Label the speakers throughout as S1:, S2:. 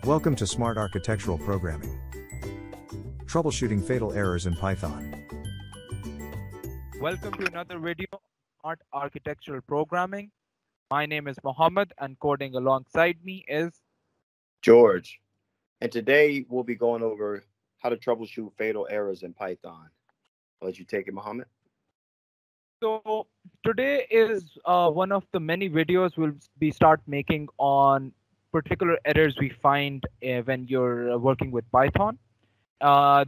S1: Welcome to Smart Architectural Programming. Troubleshooting fatal errors in Python.
S2: Welcome to another video on Smart Architectural Programming. My name is Mohammed and coding alongside me is
S3: George. And today we'll be going over how to troubleshoot fatal errors in Python. I'll let you take it, Mohammed.
S2: So today is one of the many videos we'll start making on particular errors we find when you're working with Python.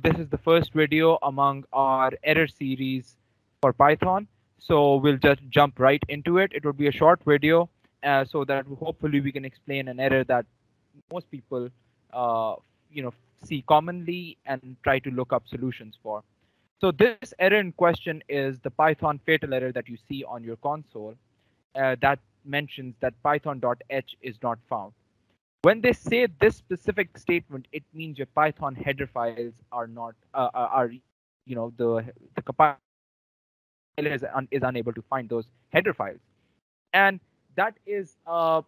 S2: This is the first video among our error series for Python. So we'll just jump right into it. It will be a short video so that hopefully we can explain an error that most people see commonly and try to look up solutions for. So this error in question is the Python fatal error that you see on your console that mentions that python.h is not found. When they say this specific statement, it means your Python header files are not the compiler is unable to find those header files, and that is an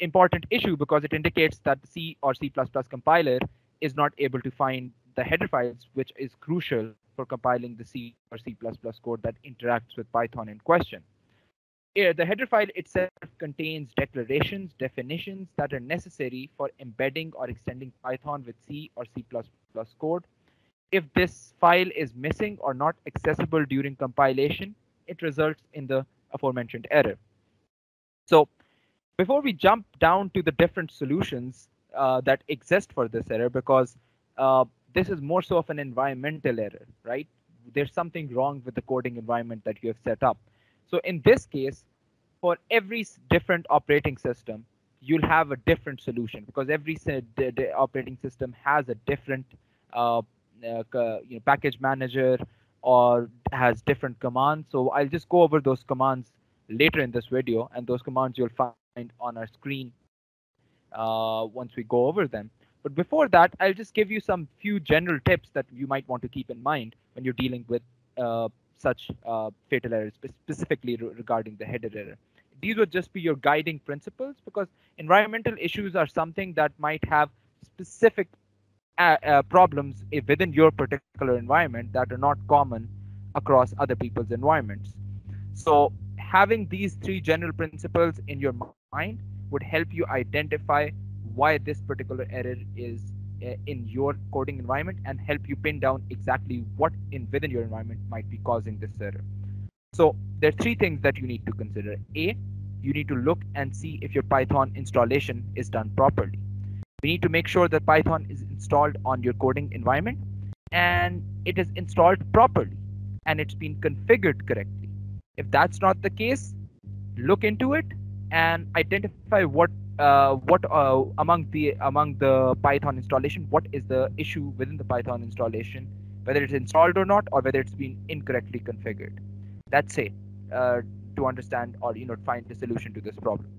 S2: important issue because it indicates that the C or C++ compiler is not able to find the header files, which is crucial for compiling the C or C++ code that interacts with Python in question. The header file itself contains declarations, definitions that are necessary for embedding or extending Python with C or C++ code. If this file is missing or not accessible during compilation, it results in the aforementioned error. So before we jump down to the different solutions that exist for this error, because this is more so of an environmental error, right? There's something wrong with the coding environment that you have set up. So in this case, for every different operating system, you'll have a different solution because every operating system has a different package manager or has different commands. So I'll just go over those commands later in this video, and those commands you'll find on our screen once we go over them. But before that, I'll just give you some few general tips that you might want to keep in mind when you're dealing with such fatal errors, specifically regarding the header error. These would just be your guiding principles because environmental issues are something that might have specific problems within your particular environment that are not common across other people's environments. So having these three general principles in your mind would help you identify why this particular error is in your coding environment and help you pin down exactly what within your environment might be causing this error. So there are three things that you need to consider. A, you need to look and see if your Python installation is done properly. We need to make sure that Python is installed on your coding environment and it is installed properly and it's been configured correctly. If that's not the case, look into it and identify what among the Python installation, what is the issue within the Python installation, whether it's installed or not, or whether it's been incorrectly configured. That's it, to understand or find the solution to this problem.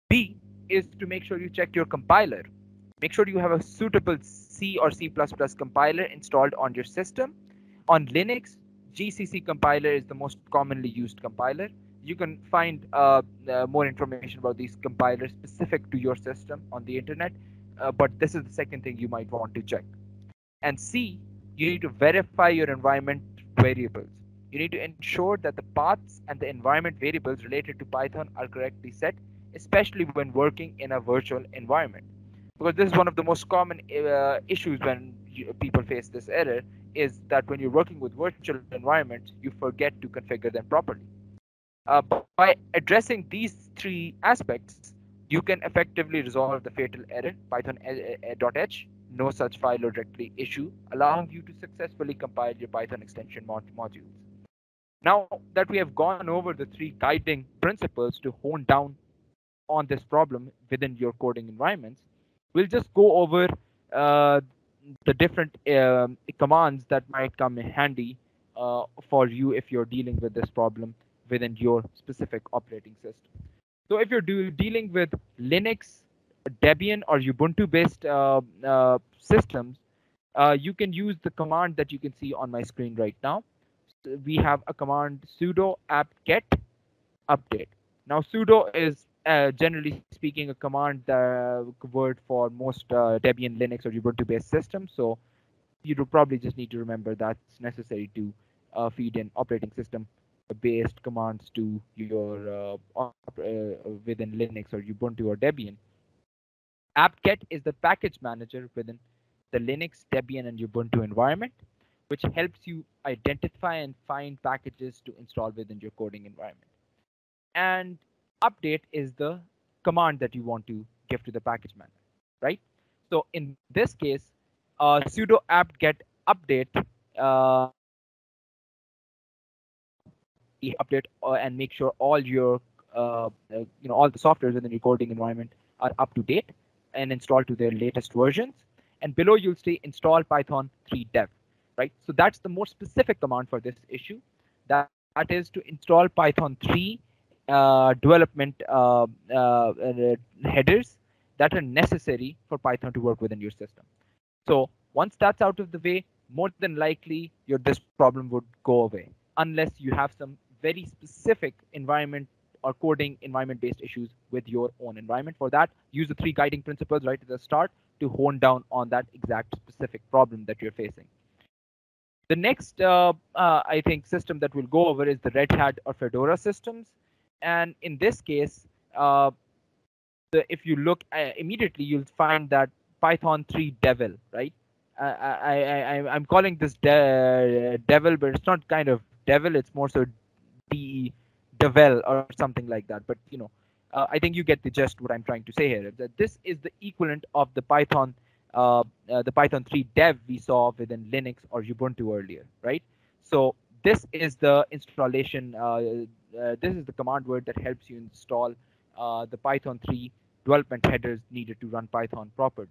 S2: B is to make sure you check your compiler. Make sure you have a suitable C or C++ compiler installed on your system. On Linux, GCC compiler is the most commonly used compiler. You can find more information about these compilers specific to your system on the internet, but this is the second thing you might want to check. And C, you need to verify your environment variables. You need to ensure that the paths and the environment variables related to Python are correctly set, especially when working in a virtual environment. Because this is one of the most common issues when people face this error, is that when you're working with virtual environments, you forget to configure them properly. By addressing these three aspects, you can effectively resolve the fatal error, python.h, no such file or directory issue, allowing you to successfully compile your Python extension modules. Now that we have gone over the three guiding principles to hone down on this problem within your coding environments, we'll just go over the different commands that might come in handy for you if you're dealing with this problem within your specific operating system. So if you're dealing with Linux, Debian, or Ubuntu-based systems, you can use the command that you can see on my screen right now. We have a command sudo apt-get update. Now sudo is generally speaking, a command word for most Debian Linux or Ubuntu-based systems. So you do probably just need to remember that's necessary to feed in operating system-based commands to your within Linux or Ubuntu or Debian. apt-get is the package manager within the Linux, Debian, and Ubuntu environment, which helps you identify and find packages to install within your coding environment. And update is the command that you want to give to the package manager, right? So in this case, sudo apt-get update update and make sure all your all the softwares within your coding environment are up to date and installed to their latest versions. And below you'll see install Python 3 dev, right? So that's the more specific command for this issue. That is to install Python 3 development headers that are necessary for Python to work within your system. So once that's out of the way, more than likely this problem would go away, unless you have some very specific environment or coding environment-based issues with your own environment. For that, use the 3 guiding principles right at the start to hone down on that exact specific problem that you're facing. The next, I think, system that we'll go over is the Red Hat or Fedora systems. And in this case, if you look immediately, you'll find that Python 3 Devil, right? I'm calling this Devil, but it's not kind of Devil. It's more so Devil or something like that. But I think you get the gist what I'm trying to say here. That this is the equivalent of the Python 3 dev we saw within Linux or Ubuntu earlier, right? So this is the installation. This is the command word that helps you install the Python 3 development headers needed to run Python properly.